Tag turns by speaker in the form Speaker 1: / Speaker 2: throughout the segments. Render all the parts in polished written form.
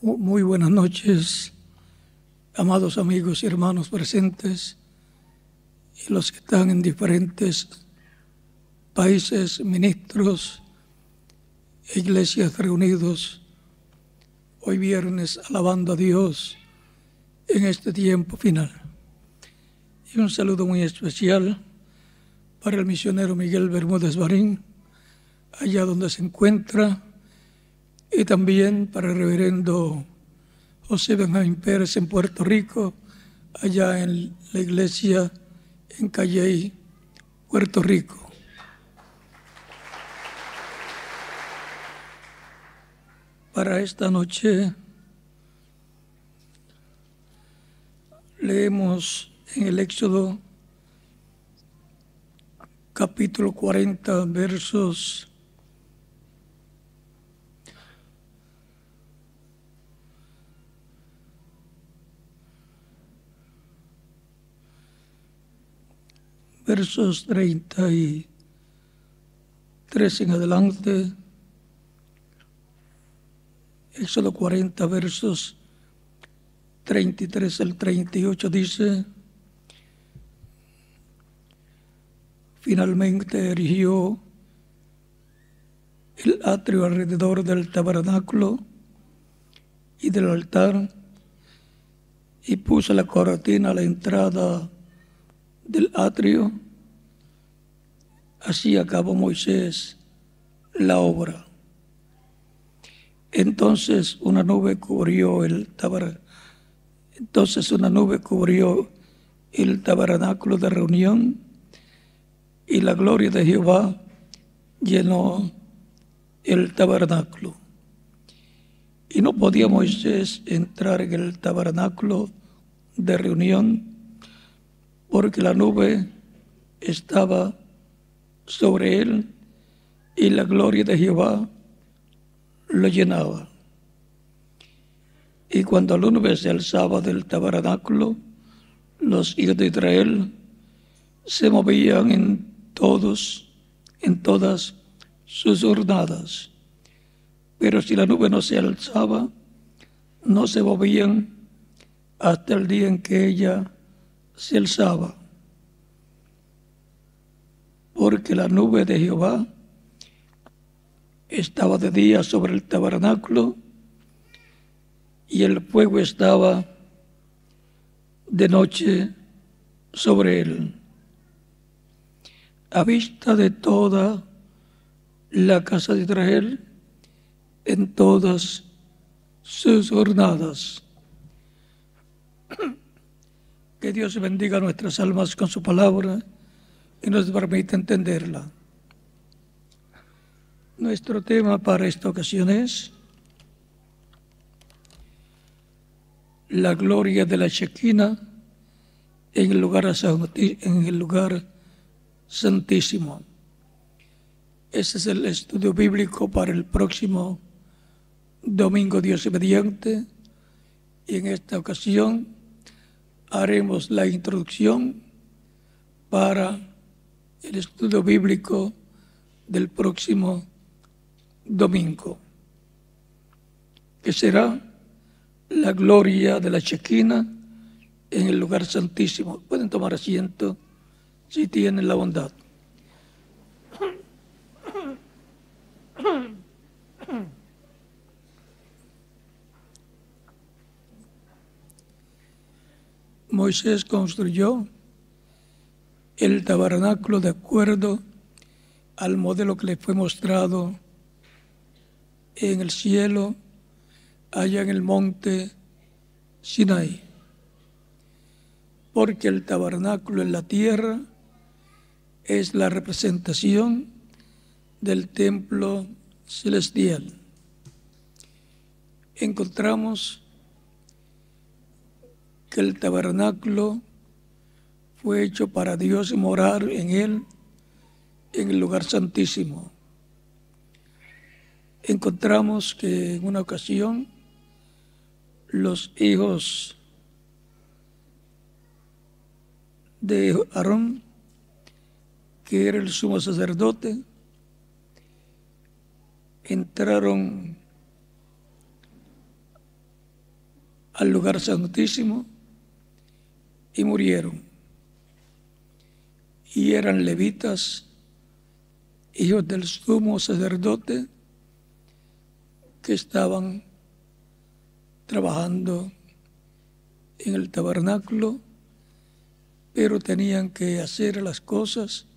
Speaker 1: Muy buenas noches, amados amigos y hermanos presentes y los que están en diferentes países, ministros e iglesias reunidos hoy viernes alabando a Dios en este tiempo final. Y un saludo muy especial para el misionero Miguel Bermúdez Barín, allá donde se encuentra, y también para el reverendo José Benjamín Pérez en Puerto Rico, allá en la iglesia en Calley, Puerto Rico. Para esta noche leemos en el Éxodo capítulo 40, versos 33 en adelante. Éxodo 40, versos 33 al 38 dice: Finalmente erigió el atrio alrededor del tabernáculo y del altar y puso la cortina a la entrada del atrio. Así acabó Moisés la obra. Entonces una nube cubrió el tabernáculo de reunión, y la gloria de Jehová llenó el tabernáculo. Y no podía Moisés entrar en el tabernáculo de reunión, porque la nube estaba sobre él y la gloria de Jehová lo llenaba. Y cuando la nube se alzaba del tabernáculo, los hijos de Israel se movían en todas sus jornadas. Pero si la nube no se alzaba, no se movían hasta el día en que ella se alzaba. Porque la nube de Jehová estaba de día sobre el tabernáculo y el fuego estaba de noche sobre él. A vista de toda la casa de Israel en todas sus jornadas. Que Dios bendiga nuestras almas con su palabra y nos permita entenderla. Nuestro tema para esta ocasión es la gloria de la Shekinah en el lugar santísimo. Ese es el estudio bíblico para el próximo domingo, Dios mediante, y en esta ocasión haremos la introducción para el estudio bíblico del próximo domingo, que será la gloria de la Shekinah en el lugar santísimo. Pueden tomar asiento si tienen la bondad. Moisés construyó el tabernáculo de acuerdo al modelo que le fue mostrado en el cielo, allá en el monte Sinaí. Porque el tabernáculo en la tierra es la representación del templo celestial. Encontramos que el tabernáculo fue hecho para Dios morar en él, en el lugar santísimo. Encontramos que en una ocasión los hijos de Aarón, que era el sumo sacerdote, entraron al lugar santísimo y murieron. Y eran levitas, hijos del sumo sacerdote, que estaban trabajando en el tabernáculo, pero tenían que hacer las cosas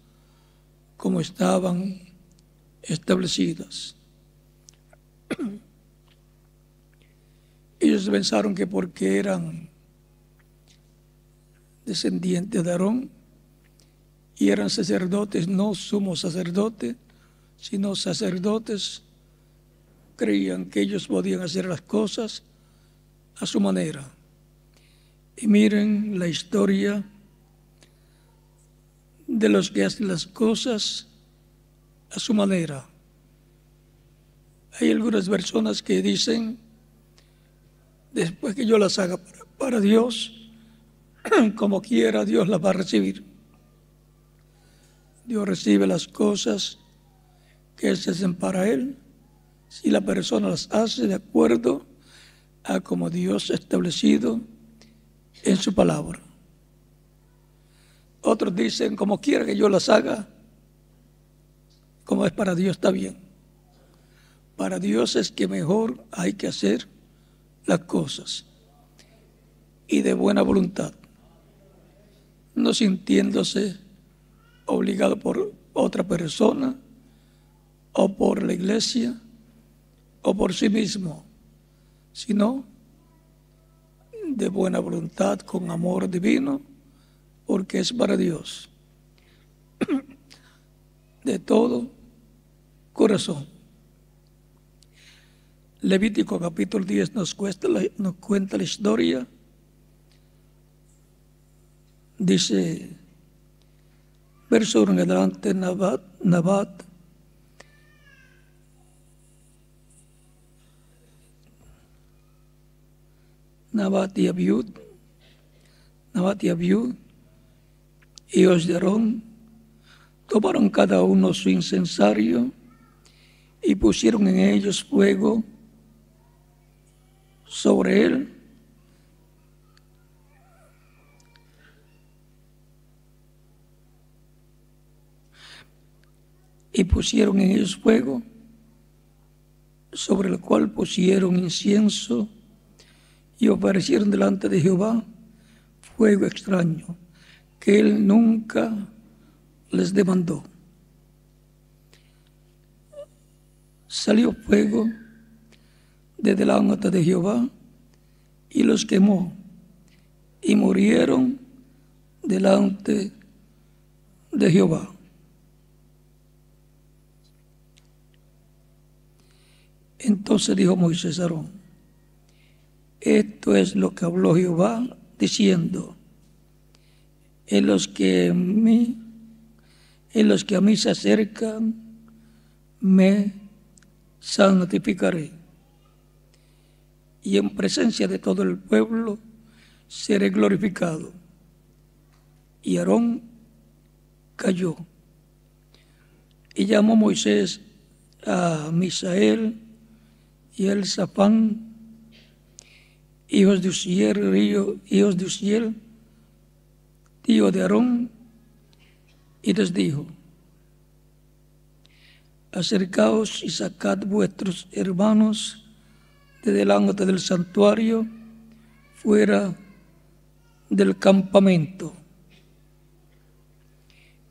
Speaker 1: como estaban establecidas. Ellos pensaron que porque eran descendientes de Aarón y eran sacerdotes, no sumo sacerdote, sino sacerdotes, creían que ellos podían hacer las cosas a su manera. Y miren la historia de los que hacen las cosas a su manera. Hay algunas personas que dicen, después que yo las haga para Dios, como quiera, Dios las va a recibir. Dios recibe las cosas que se hacen para Él, si la persona las hace de acuerdo a como Dios ha establecido en su palabra. Otros dicen, como quiera que yo las haga, como es para Dios, está bien. Para Dios es que mejor hay que hacer las cosas y de buena voluntad, no sintiéndose obligado por otra persona o por la iglesia o por sí mismo, sino de buena voluntad, con amor divino, porque es para Dios, de todo corazón. Levítico capítulo 10 nos cuenta la historia. Dice, verso 1 en adelante, Nabat y Abiud, hijos de Aarón, tomaron cada uno su incensario y pusieron en ellos fuego sobre él, sobre el cual pusieron incienso y ofrecieron delante de Jehová fuego extraño, que él nunca les demandó. Salió fuego de delante de Jehová y los quemó, y murieron delante de Jehová. Entonces dijo Moisés a Aarón, esto es lo que habló Jehová, diciendo, en los que a mí se acercan, me santificaré, y en presencia de todo el pueblo seré glorificado. Y Aarón cayó. Y llamó Moisés a Misael y a Elzafán, hijos de Uziel, tío de Aarón, y les dijo, acercaos y sacad vuestros hermanos de delante del santuario, fuera del campamento.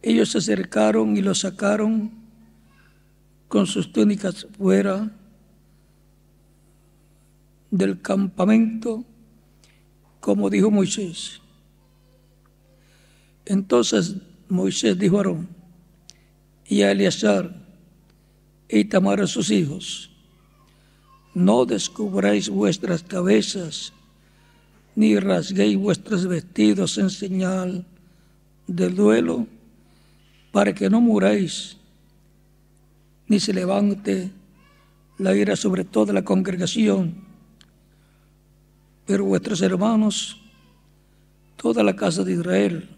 Speaker 1: Ellos se acercaron y los sacaron con sus túnicas fuera del campamento, como dijo Moisés. Entonces Moisés dijo a Aarón y a Eleazar y Tamar a sus hijos, no descubráis vuestras cabezas, ni rasguéis vuestros vestidos en señal del duelo, para que no muráis, ni se levante la ira sobre toda la congregación. Pero vuestros hermanos, toda la casa de Israel,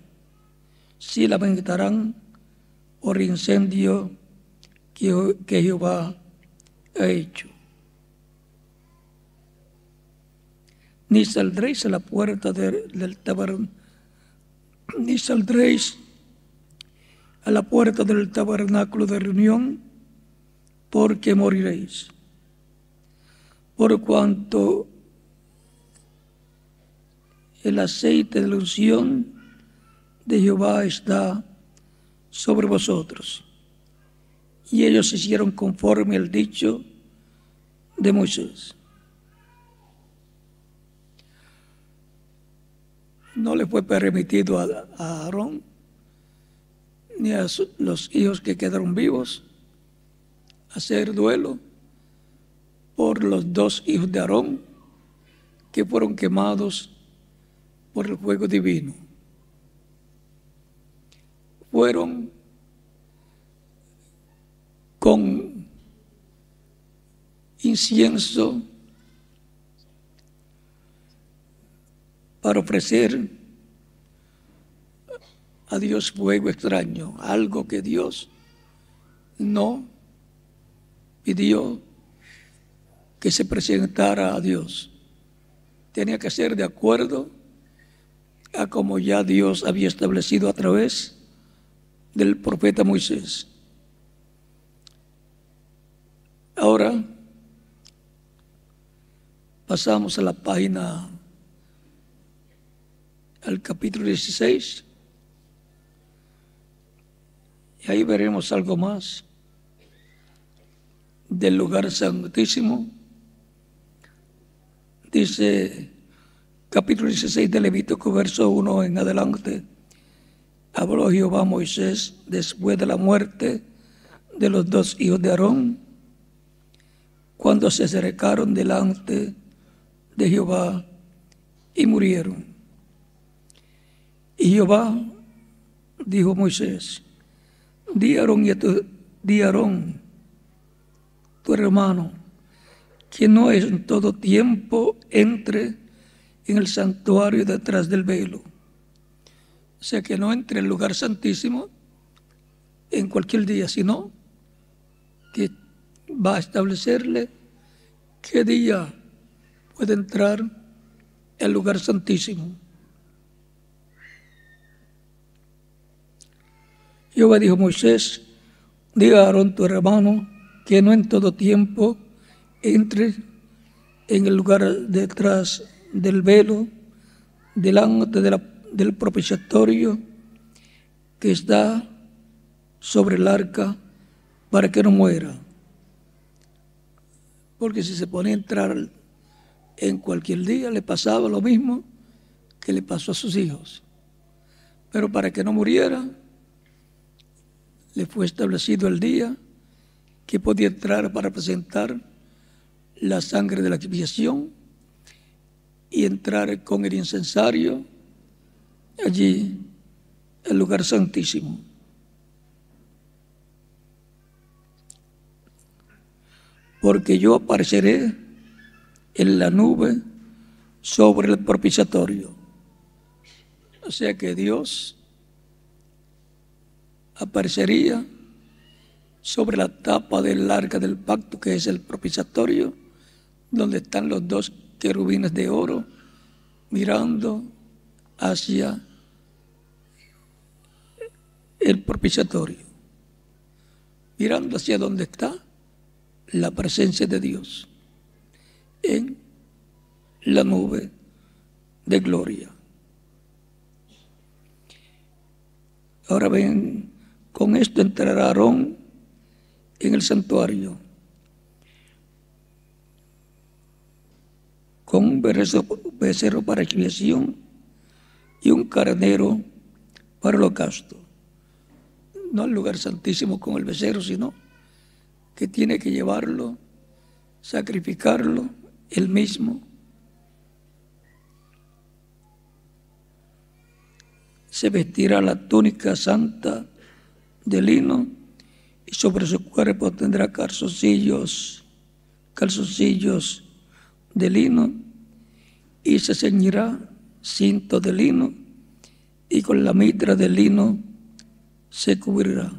Speaker 1: sí lamentarán por incendio que Jehová ha hecho. ni saldréis a la puerta del tabernáculo, ni saldréis a la puerta del tabernáculo de reunión, porque moriréis. Por cuanto el aceite de la unción de Jehová está sobre vosotros. Y ellos hicieron conforme al dicho de Moisés. No le fue permitido a Aarón ni a los hijos que quedaron vivos hacer duelo por los 2 hijos de Aarón que fueron quemados por el fuego divino. Fueron con incienso para ofrecer a Dios fuego extraño, algo que Dios no pidió que se presentara a Dios. Tenía que ser de acuerdo a como ya Dios había establecido a través del profeta Moisés. Ahora pasamos a la página, al capítulo 16, y ahí veremos algo más del lugar santísimo. Dice capítulo 16 de Levítico, verso 1 en adelante: habló Jehová a Moisés después de la muerte de los 2 hijos de Aarón, cuando se acercaron delante de Jehová y murieron. Y Jehová dijo a Moisés: di a Aarón, tu hermano, que no en todo tiempo entre en el santuario detrás del velo. O sea, que no entre en el lugar santísimo en cualquier día, sino que va a establecerle qué día puede entrar al lugar santísimo. Jehová dijo a Moisés: diga a Aarón tu hermano que no en todo tiempo entre en el lugar detrás del velo, delante del propiciatorio que está sobre el arca, para que no muera. Porque si se pone a entrar en cualquier día, le pasaba lo mismo que le pasó a sus hijos. Pero para que no muriera, le fue establecido el día que podía entrar para presentar la sangre de la expiación y entrar con el incensario allí, el lugar santísimo. Porque yo apareceré en la nube sobre el propiciatorio. O sea que Dios aparecería sobre la tapa del arca del pacto, que es el propiciatorio, donde están los 2 querubines de oro mirando hacia el propiciatorio, mirando hacia donde está la presencia de Dios en la nube de gloria. Ahora ven, con esto entrará Aarón en el santuario con un becerro para expiación y un carnero para holocausto. No al lugar santísimo con el becerro, sino que tiene que llevarlo, sacrificarlo él mismo. Se vestirá la túnica santa de lino y sobre su cuerpo tendrá calzoncillos de lino, y se ceñirá cinto de lino, y con la mitra de lino se cubrirá.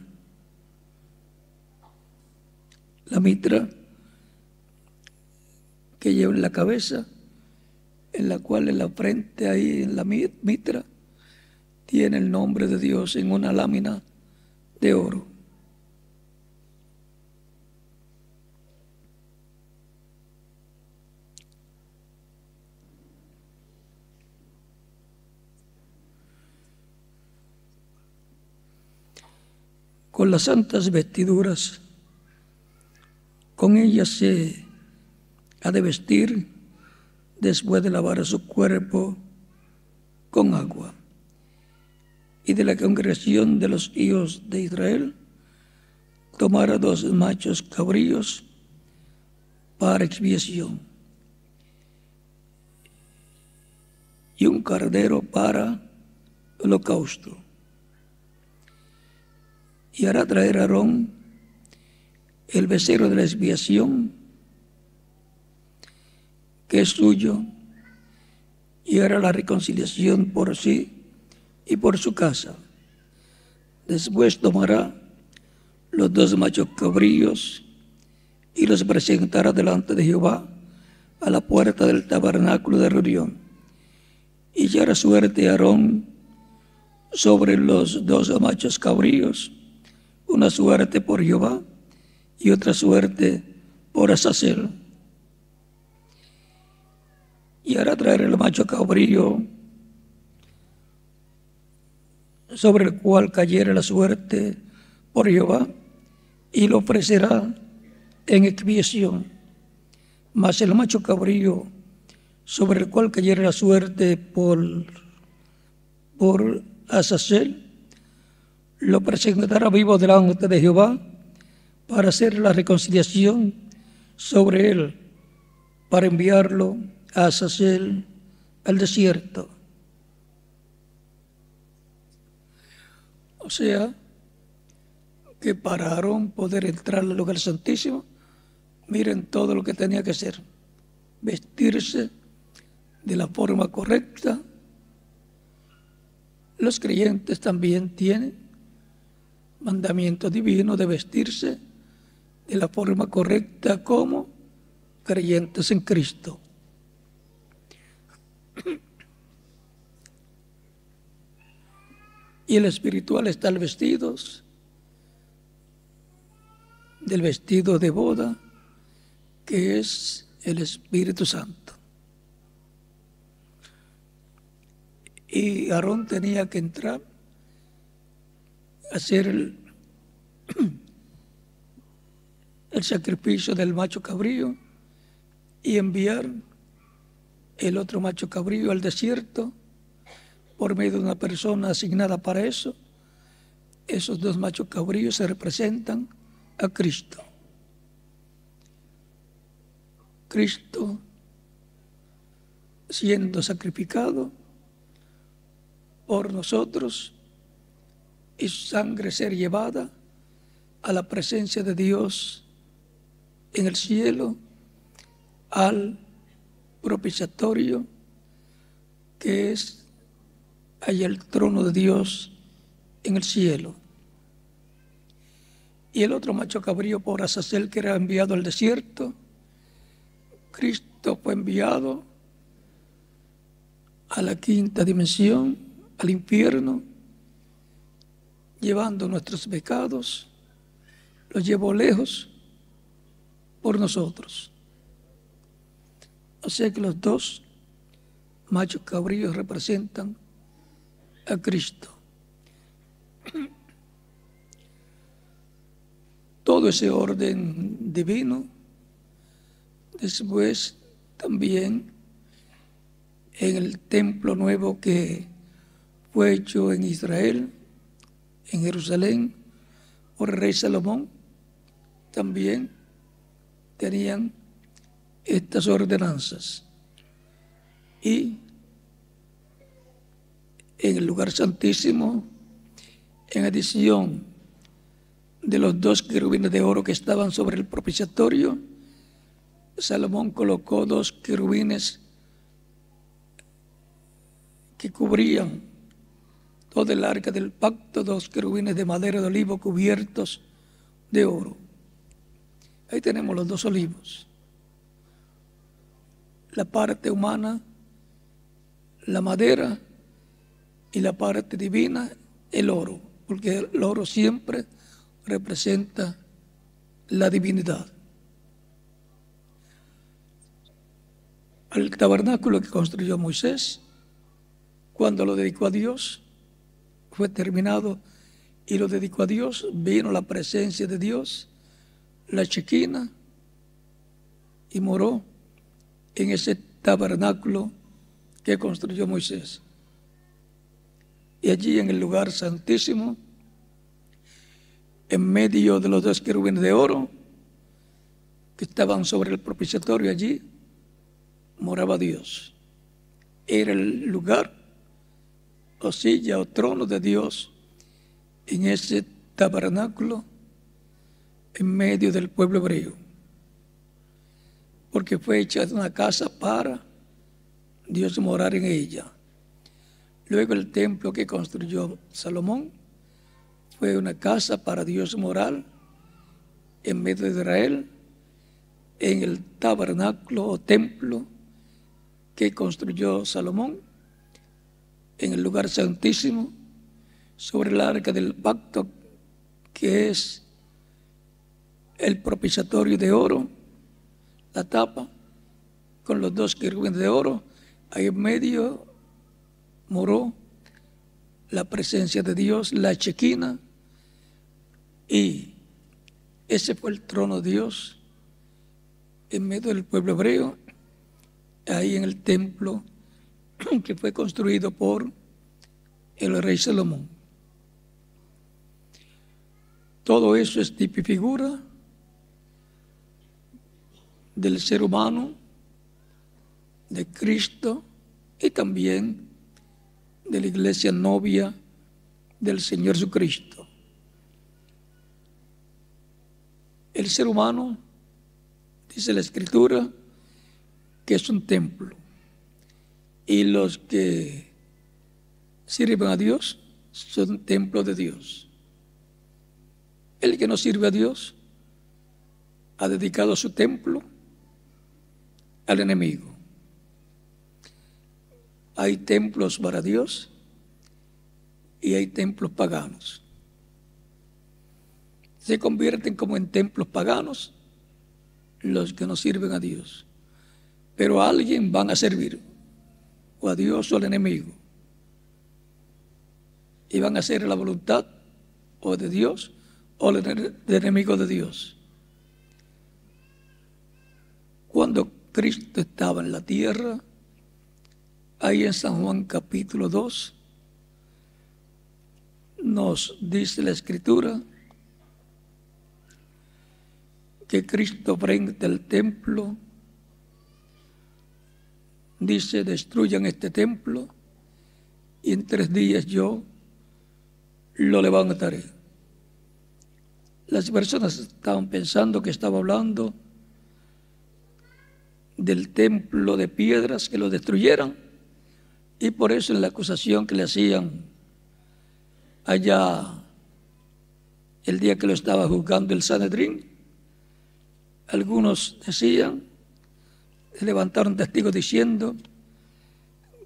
Speaker 1: La mitra que lleva en la cabeza en la cual en la frente, ahí en la mitra, tiene el nombre de Dios en una lámina de oro. Con las santas vestiduras, con ellas se ha de vestir después de lavar su cuerpo con agua. Y de la congregación de los hijos de Israel tomará 2 machos cabríos para expiación y un cordero para holocausto. Y hará traer a Aarón el becerro de la expiación, que es suyo, y hará la reconciliación por sí y por su casa. Después tomará los 2 machos cabríos y los presentará delante de Jehová a la puerta del tabernáculo de reunión. Y echará suerte a Aarón sobre los 2 machos cabríos, una suerte por Jehová y otra suerte por Azazel. Y hará traer el macho cabrío sobre el cual cayere la suerte por Jehová, y lo ofrecerá en expiación. Mas el macho cabrío sobre el cual cayere la suerte por Azazel, lo presentará vivo delante de Jehová para hacer la reconciliación sobre él, para enviarlo a Azazel al desierto. O sea, que para Aarón poder entrar al lugar santísimo, miren todo lo que tenía que hacer: vestirse de la forma correcta. Los creyentes también tienen mandamiento divino de vestirse de la forma correcta como creyentes en Cristo. Y el espiritual está el vestido del vestido de boda, que es el Espíritu Santo. Y Aarón tenía que entrar a hacer el sacrificio del macho cabrío y enviar el otro macho cabrío al desierto por medio de una persona asignada para eso. Esos 2 machos cabríos se representan a Cristo. Cristo siendo sacrificado por nosotros y su sangre ser llevada a la presencia de Dios en el cielo, al propiciatorio, que es allá el trono de Dios en el cielo. Y el otro macho cabrío por Azazel, que era enviado al desierto. Cristo fue enviado a la 5ª dimensión, al infierno, llevando nuestros pecados, los llevó lejos por nosotros. O sea que los 2 machos cabríos representan a Cristo. Todo ese orden divino, después también en el templo nuevo que fue hecho en Israel, en Jerusalén, por el rey Salomón, también tenían estas ordenanzas. Y en el lugar santísimo, en adición de los 2 querubines de oro que estaban sobre el propiciatorio, Salomón colocó 2 querubines que cubrían todo el arca del pacto, 2 querubines de madera de olivo cubiertos de oro. Ahí tenemos los 2 olivos. La parte humana la madera y la parte divina, el oro, porque el oro siempre representa la divinidad. El tabernáculo que construyó Moisés, cuando lo dedicó a Dios, fue terminado y lo dedicó a Dios, vino la presencia de Dios, la Shequina, y moró en ese tabernáculo que construyó Moisés. Y allí en el lugar santísimo, en medio de los dos querubines de oro que estaban sobre el propiciatorio, allí moraba Dios. Era el lugar o silla o trono de Dios en ese tabernáculo en medio del pueblo hebreo, porque fue hecha una casa para Dios morar en ella. Luego el templo que construyó Salomón fue una casa para Dios morar en medio de Israel, en el tabernáculo o templo que construyó Salomón, en el lugar santísimo, sobre el arca del pacto, que es el propiciatorio de oro, la tapa, con los dos querubines de oro. Ahí en medio moró la presencia de Dios, la Shequina, y ese fue el trono de Dios en medio del pueblo hebreo, ahí en el templo que fue construido por el rey Salomón. Todo eso es tipo y figura del ser humano, de Cristo y también de la iglesia novia del Señor Jesucristo. El ser humano, dice la Escritura, que es un templo, y los que sirven a Dios son templos de Dios. El que no sirve a Dios ha dedicado su templo al enemigo. Hay templos para Dios y hay templos paganos. Se convierten como en templos paganos los que no sirven a Dios, pero a alguien van a servir, o a Dios o al enemigo, y van a hacer la voluntad o de Dios o del enemigo de Dios. Cuando Cristo estaba en la tierra, ahí en San Juan capítulo 2, nos dice la Escritura que Cristo frente al templo dice: destruyan este templo y en 3 días yo lo levantaré. Las personas estaban pensando que estaba hablando del templo de piedras, que lo destruyeran, y por eso en la acusación que le hacían allá el día que lo estaba juzgando el Sanedrín, algunos decían, levantaron testigos diciendo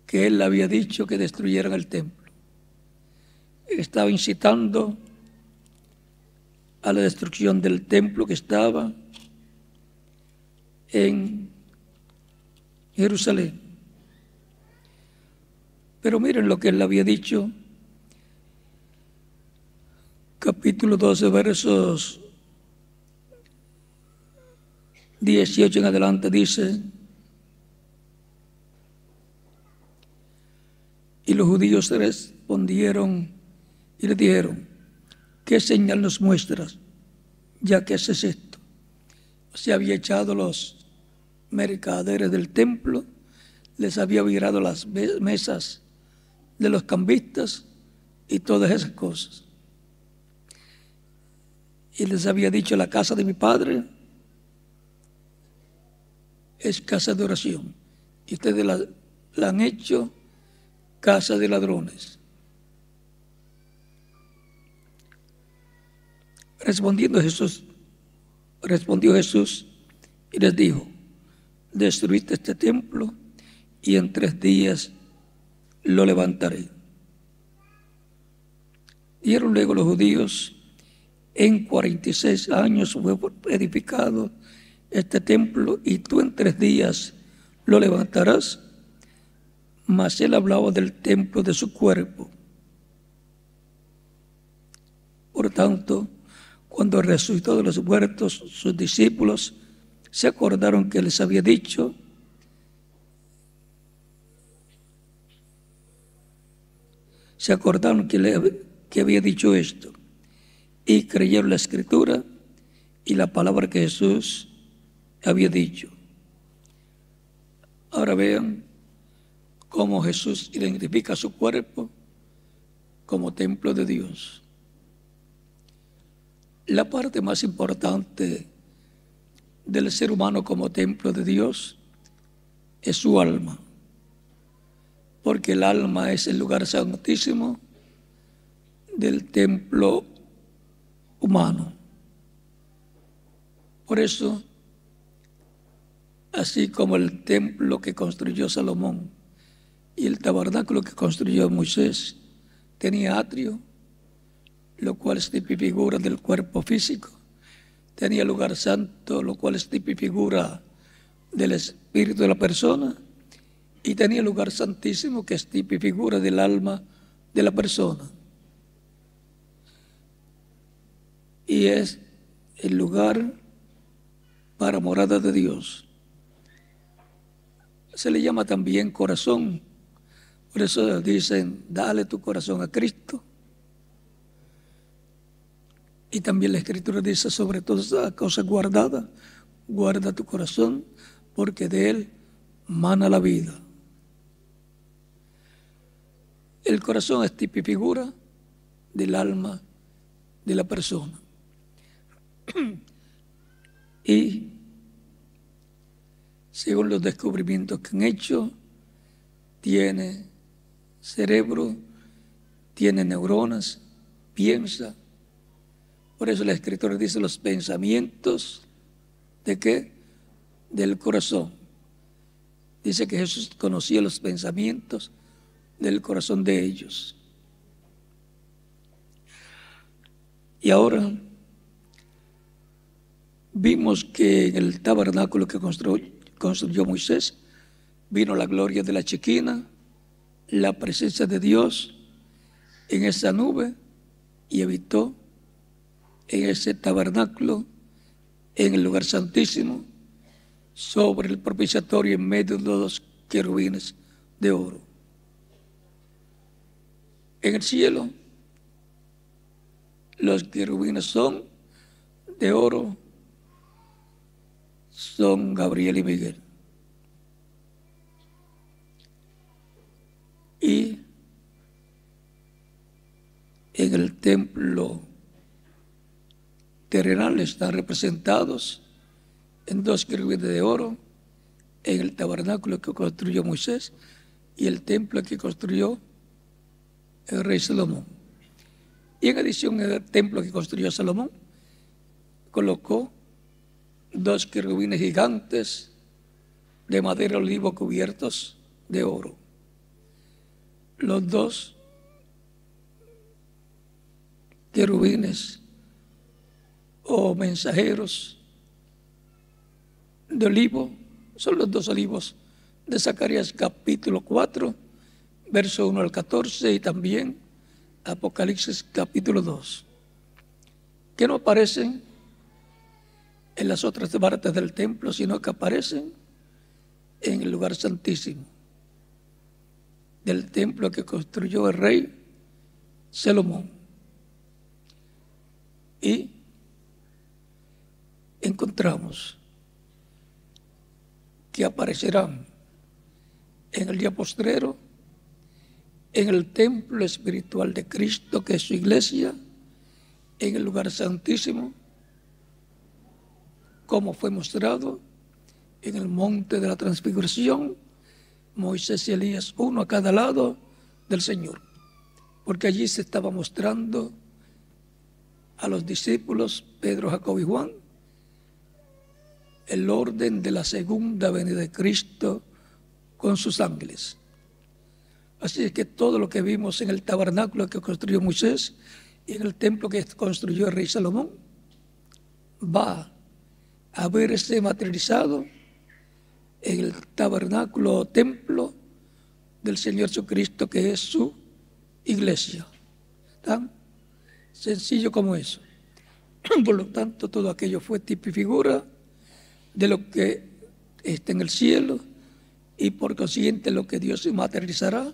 Speaker 1: que él había dicho que destruyeran el templo. Estaba incitando a la destrucción del templo que estaba en Jerusalén. Pero miren lo que él había dicho, capítulo 12, versos 18 en adelante, dice: y los judíos respondieron y le dijeron: ¿qué señal nos muestras, ya que haces esto? Se había echado los mercaderes del templo, les había virado las mesas de los cambistas y todas esas cosas. Y les había dicho: la casa de mi padre es casa de oración, y ustedes la han hecho casa de ladrones. Respondió Jesús y les dijo: destruiste este templo y en 3 días lo levantaré. Dieron luego los judíos: en 46 años fue edificado este templo, y tú en 3 días lo levantarás. Mas él hablaba del templo de su cuerpo. Por tanto, cuando resucitó de los muertos, sus discípulos se acordaron que les había dicho: que había dicho esto, y creyeron la Escritura y la palabra que Jesús había dicho. Ahora vean cómo Jesús identifica su cuerpo como templo de Dios. La parte más importante del ser humano como templo de Dios es su alma, porque el alma es el lugar santísimo del templo humano. Por eso, así como el templo que construyó Salomón y el tabernáculo que construyó Moisés tenía atrio, lo cual es tipo y figura del cuerpo físico, tenía lugar santo, lo cual es tipo y figura del espíritu de la persona, y tenía lugar santísimo, que es tipo y figura del alma de la persona. Y es el lugar para morada de Dios. Se le llama también corazón. Por eso dicen: dale tu corazón a Cristo. Y también la Escritura dice: sobre todas las cosas guardadas, guarda tu corazón, porque de él mana la vida. El corazón es tipo y figura del alma de la persona. Y según los descubrimientos que han hecho, tiene cerebro, tiene neuronas, piensa. Por eso la Escritura dice: los pensamientos ¿de qué? Del corazón. Dice que Jesús conocía los pensamientos del corazón de ellos. Y ahora vimos que en el tabernáculo que construyó Moisés vino la gloria de la Shekinah, la presencia de Dios en esa nube, y habitó en ese tabernáculo, en el lugar santísimo, sobre el propiciatorio, en medio de 2 querubines de oro. En el cielo, los querubines son de oro, son Gabriel y Miguel. Y en el templo terrenal están representados en 2 querubines de oro, en el tabernáculo que construyó Moisés y el templo que construyó el rey Salomón. Y en adición al templo que construyó Salomón, colocó 2 querubines gigantes de madera de olivo cubiertos de oro. Los 2 querubines o mensajeros de olivo son los 2 olivos de Zacarías capítulo 4, verso 1 al 14, y también Apocalipsis capítulo 2, que no aparecen en las otras partes del templo, sino que aparecen en el lugar santísimo del templo que construyó el rey Salomón. Y encontramos que aparecerán en el día postrero en el templo espiritual de Cristo, que es su iglesia, en el lugar santísimo, como fue mostrado en el monte de la transfiguración, Moisés y Elías, uno a cada lado del Señor, porque allí se estaba mostrando a los discípulos Pedro, Jacobo y Juan el orden de la segunda venida de Cristo con sus ángeles. Así es que todo lo que vimos en el tabernáculo que construyó Moisés y en el templo que construyó el rey Salomón va a verse materializado en el tabernáculo o templo del Señor Jesucristo, que es su iglesia. Tan sencillo como eso. Por lo tanto, todo aquello fue tipo y figura de lo que está en el cielo, y por consiguiente lo que Dios materializará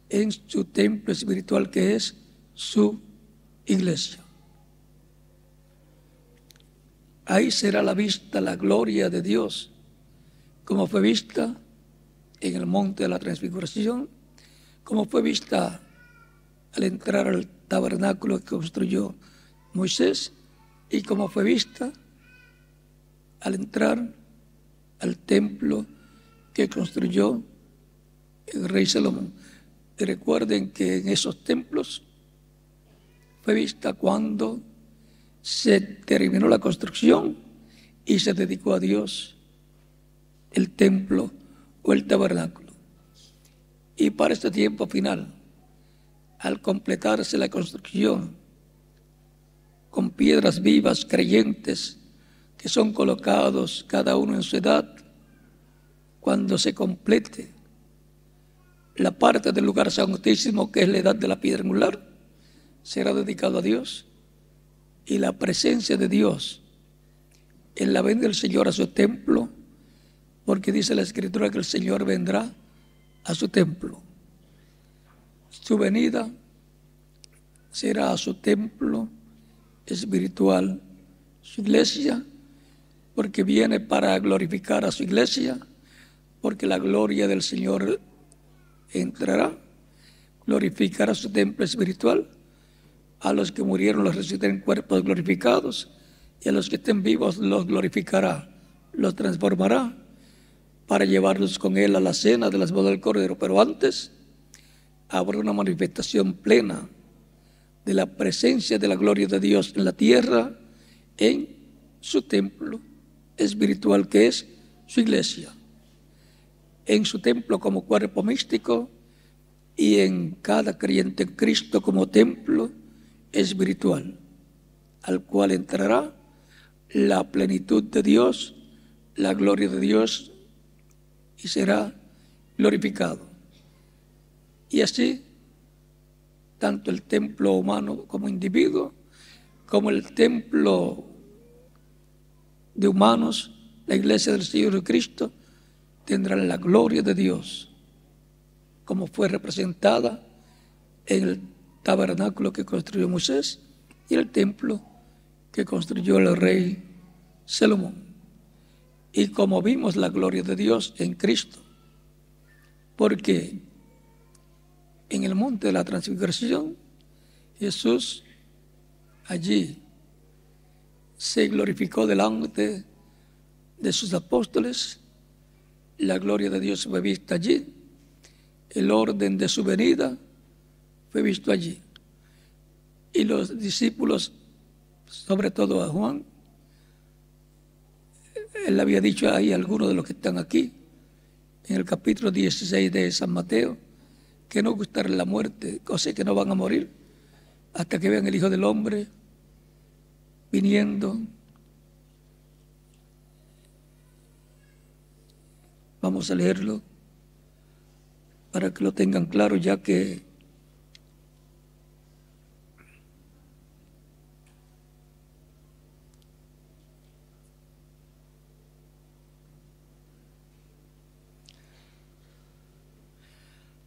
Speaker 1: en su templo espiritual, que es su iglesia. Ahí será la vista la gloria de Dios, como fue vista en el monte de la transfiguración, como fue vista al entrar al tabernáculo que construyó Moisés, y como fue vista al entrar al templo que construyó el rey Salomón. Y recuerden que en esos templos fue vista cuando se terminó la construcción y se dedicó a Dios el templo o el tabernáculo. Y para este tiempo final, al completarse la construcción con piedras vivas creyentes que son colocados cada uno en su edad, cuando se complete la parte del lugar santísimo, que es la edad de la piedra angular, será dedicado a Dios, y la presencia de Dios en la venida del Señor a su templo, porque dice la Escritura que el Señor vendrá a su templo. Su venida será a su templo espiritual, su iglesia, porque viene para glorificar a su iglesia, porque la gloria del Señor entrará, glorificará su templo espiritual. A los que murieron los resucitará en cuerpos glorificados, y a los que estén vivos los glorificará, los transformará para llevarlos con él a la cena de las bodas del Cordero. Pero antes habrá una manifestación plena de la presencia de la gloria de Dios en la tierra, en su templo espiritual, que es su iglesia, en su templo como cuerpo místico, y en cada creyente en Cristo como templo espiritual, al cual entrará la plenitud de Dios, la gloria de Dios, y será glorificado. Y así, tanto el templo humano como individuo, como el templo de humanos, la iglesia del Señor Jesucristo, tendrán la gloria de Dios, como fue representada en el tabernáculo que construyó Moisés y el templo que construyó el rey Salomón. Y como vimos la gloria de Dios en Cristo, porque en el monte de la transfiguración Jesús allí se glorificó delante de sus apóstoles, la gloria de Dios fue vista allí, el orden de su venida fue visto allí, y los discípulos, sobre todo a Juan, él había dicho ahí a algunos de los que están aquí, en el capítulo 16 de San Mateo, que no gustará la muerte, cosa que no van a morir hasta que vean el Hijo del Hombre viniendo. Vamos a leerlo para que lo tengan claro, ya que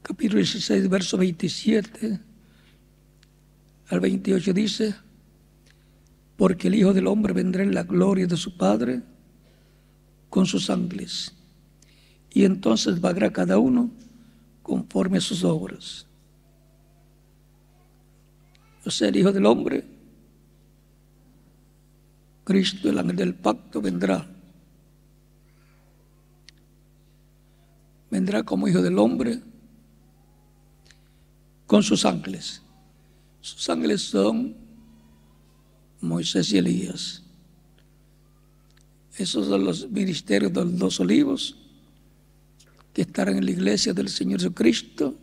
Speaker 1: capítulo 16, verso 27 al 28 dice: porque el Hijo del Hombre vendrá en la gloria de su Padre con sus ángeles, y entonces pagará cada uno conforme a sus obras. O sea, el Hijo del Hombre, Cristo, el ángel del pacto, vendrá como Hijo del Hombre con sus ángeles. Sus ángeles son Moisés y Elías. Esos son los ministerios de los 2 olivos que estarán en la iglesia del Señor Jesucristo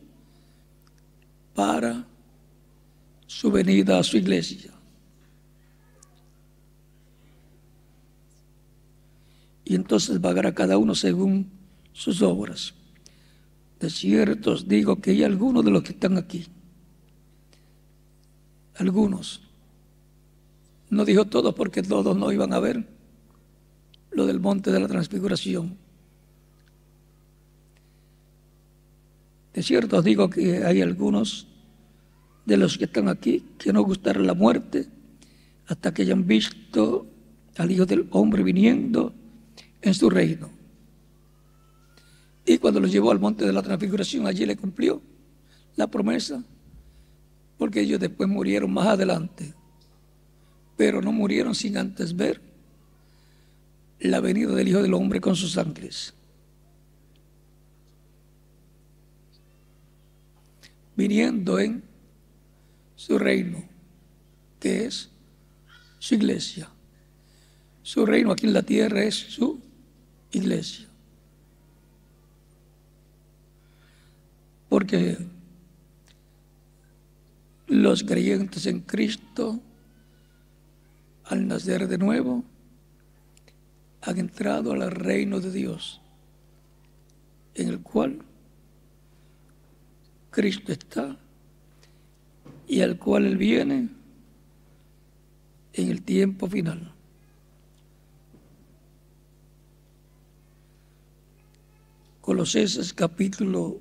Speaker 1: para su venida a su iglesia. Y entonces pagará cada uno según sus obras. De cierto os digo que hay algunos de los que están aquí, algunos, no dijo todos porque todos no iban a ver lo del monte de la transfiguración. De cierto os digo que hay algunos de los que están aquí que no gustarán la muerte hasta que hayan visto al Hijo del Hombre viniendo en su reino. Y cuando los llevó al monte de la transfiguración, allí le cumplió la promesa, porque ellos después murieron más adelante, pero no murieron sin antes ver la venida del Hijo del Hombre con sus ángeles, viniendo en su reino, que es su iglesia. Su reino aquí en la tierra es su iglesia. Porque los creyentes en Cristo, al nacer de nuevo, han entrado al reino de Dios, en el cual Cristo está y al cual Él viene en el tiempo final. Colosenses capítulo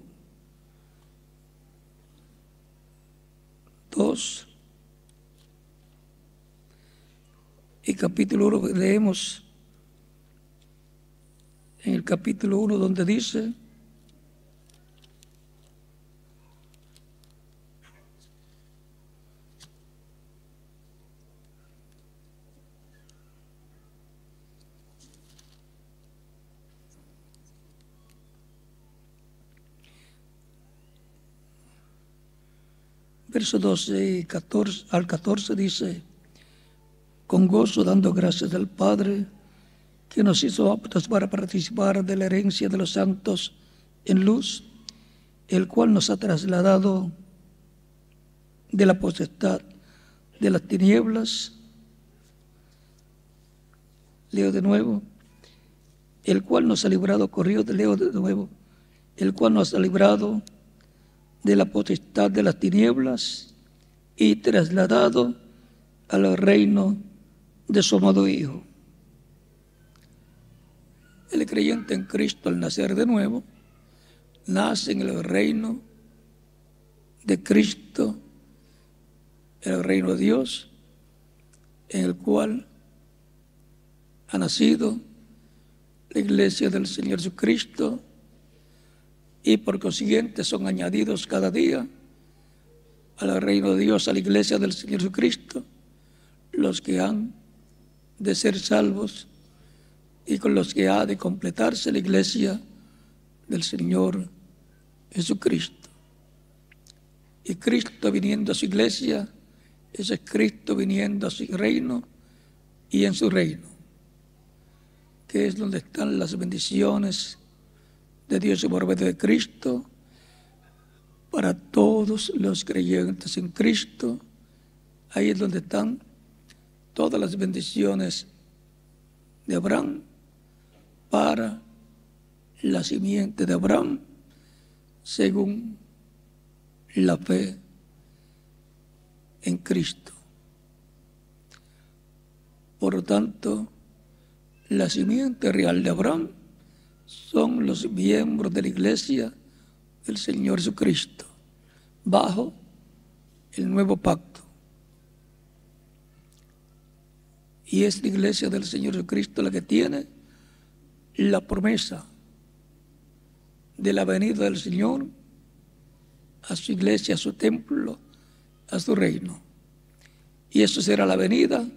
Speaker 1: 2 y capítulo 1, leemos en el capítulo 1 donde dice: verso 12 y 14 al 14 dice: con gozo dando gracias al Padre que nos hizo aptos para participar de la herencia de los santos en luz, el cual nos ha trasladado de la potestad de las tinieblas. Leo de nuevo: el cual nos ha librado, leo de nuevo, el cual nos ha librado de la potestad de las tinieblas y trasladado al reino de su amado Hijo. El creyente en Cristo, al nacer de nuevo, nace en el reino de Cristo, el reino de Dios, en el cual ha nacido la iglesia del Señor Jesucristo, y por consiguiente son añadidos cada día al reino de Dios, a la iglesia del Señor Jesucristo, los que han de ser salvos y con los que ha de completarse la iglesia del Señor Jesucristo. Y Cristo viniendo a su iglesia, ese es Cristo viniendo a su reino y en su reino, que es donde están las bendiciones de Dios y por medio de Cristo para todos los creyentes en Cristo. Ahí es donde están todas las bendiciones de Abraham para la simiente de Abraham, según la fe en Cristo. Por lo tanto, la simiente real de Abraham son los miembros de la iglesia del Señor Jesucristo, bajo el nuevo pacto. Y es la iglesia del Señor Jesucristo la que tiene la promesa de la venida del Señor a su iglesia, a su templo, a su reino. Y eso será la venida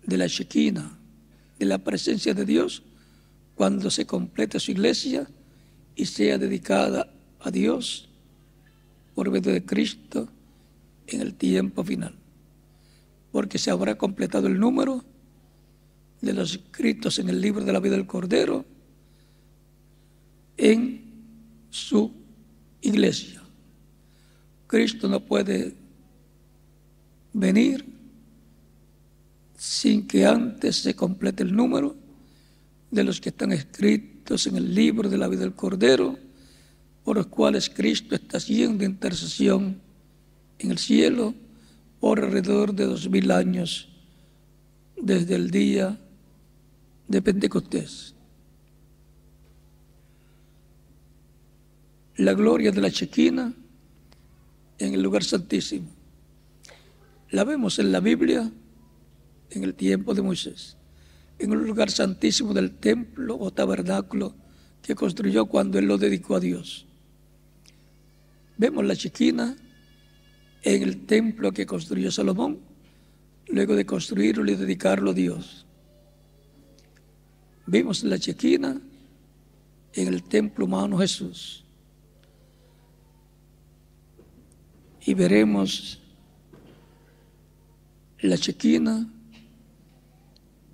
Speaker 1: de la Shekinah, de la presencia de Dios, cuando se complete su iglesia y sea dedicada a Dios por medio de Cristo en el tiempo final. Porque se habrá completado el número de los escritos en el libro de la vida del Cordero en su iglesia. Cristo no puede venir sin que antes se complete el número de los que están escritos en el libro de la vida del Cordero, por los cuales Cristo está haciendo intercesión en el cielo por alrededor de 2000 años desde el día de Pentecostés. La gloria de la Chequina en el lugar santísimo la vemos en la Biblia en el tiempo de Moisés, en el lugar santísimo del templo o tabernáculo que construyó cuando él lo dedicó a Dios. Vemos la Chequina en el templo que construyó Salomón, luego de construirlo y dedicarlo a Dios. Vimos la Chequina en el templo humano Jesús. Y veremos la Chequina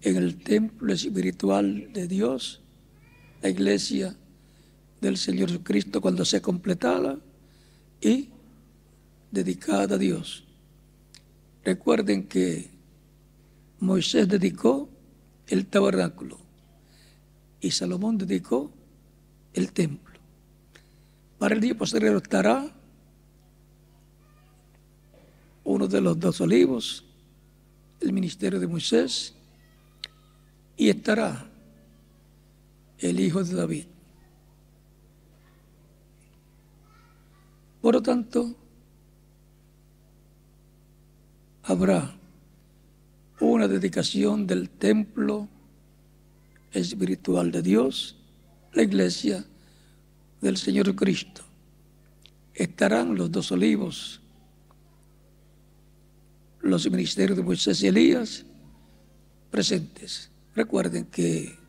Speaker 1: en el templo espiritual de Dios, la iglesia del Señor Jesucristo, cuando sea completada y dedicada a Dios. Recuerden que Moisés dedicó el tabernáculo y Salomón dedicó el templo. Para el día posterior estará uno de los 2 olivos, el ministerio de Moisés, y estará el hijo de David. Por lo tanto, habrá una dedicación del templo espiritual de Dios, la iglesia del Señor Cristo. Estarán los 2 olivos, los ministerios de Moisés y Elías presentes. Recuerden que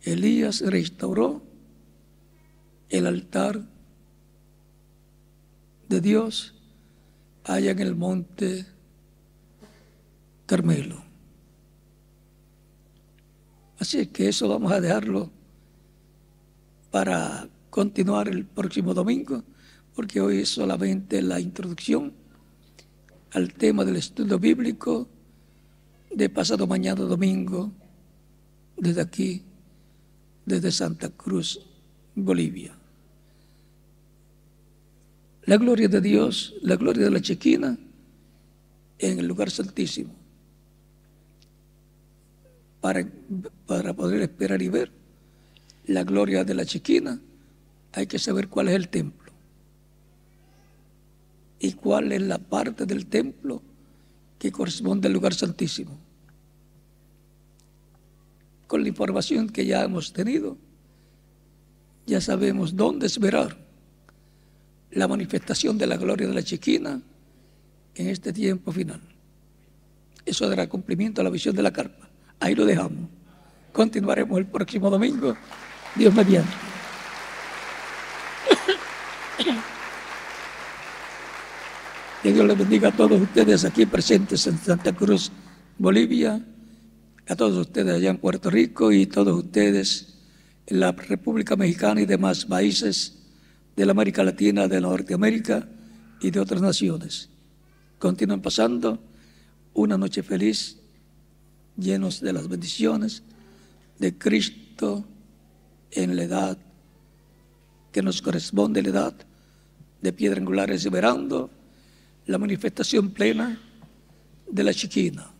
Speaker 1: Elías restauró el altar de Dios allá en el monte Carmelo. Así que eso vamos a dejarlo para continuar el próximo domingo, porque hoy es solamente la introducción al tema del estudio bíblico de pasado mañana domingo, desde aquí, desde Santa Cruz, Bolivia. La gloria de Dios, la gloria de la Chequina en el lugar santísimo. Para poder esperar y ver la gloria de la Chequina, hay que saber cuál es el templo y cuál es la parte del templo que corresponde al lugar santísimo. Con la información que ya hemos tenido, ya sabemos dónde esperar la manifestación de la gloria de la Chequina en este tiempo final. Eso dará cumplimiento a la visión de la carpa. Ahí lo dejamos. Continuaremos el próximo domingo, Dios mediante. Que Dios les bendiga a todos ustedes aquí presentes en Santa Cruz, Bolivia, a todos ustedes allá en Puerto Rico y todos ustedes en la República Mexicana y demás países de la América Latina, de Norteamérica y de otras naciones. Continúen pasando una noche feliz, llenos de las bendiciones de Cristo en la edad que nos corresponde, la edad de piedra angular, esperando la manifestación plena de la Chequina.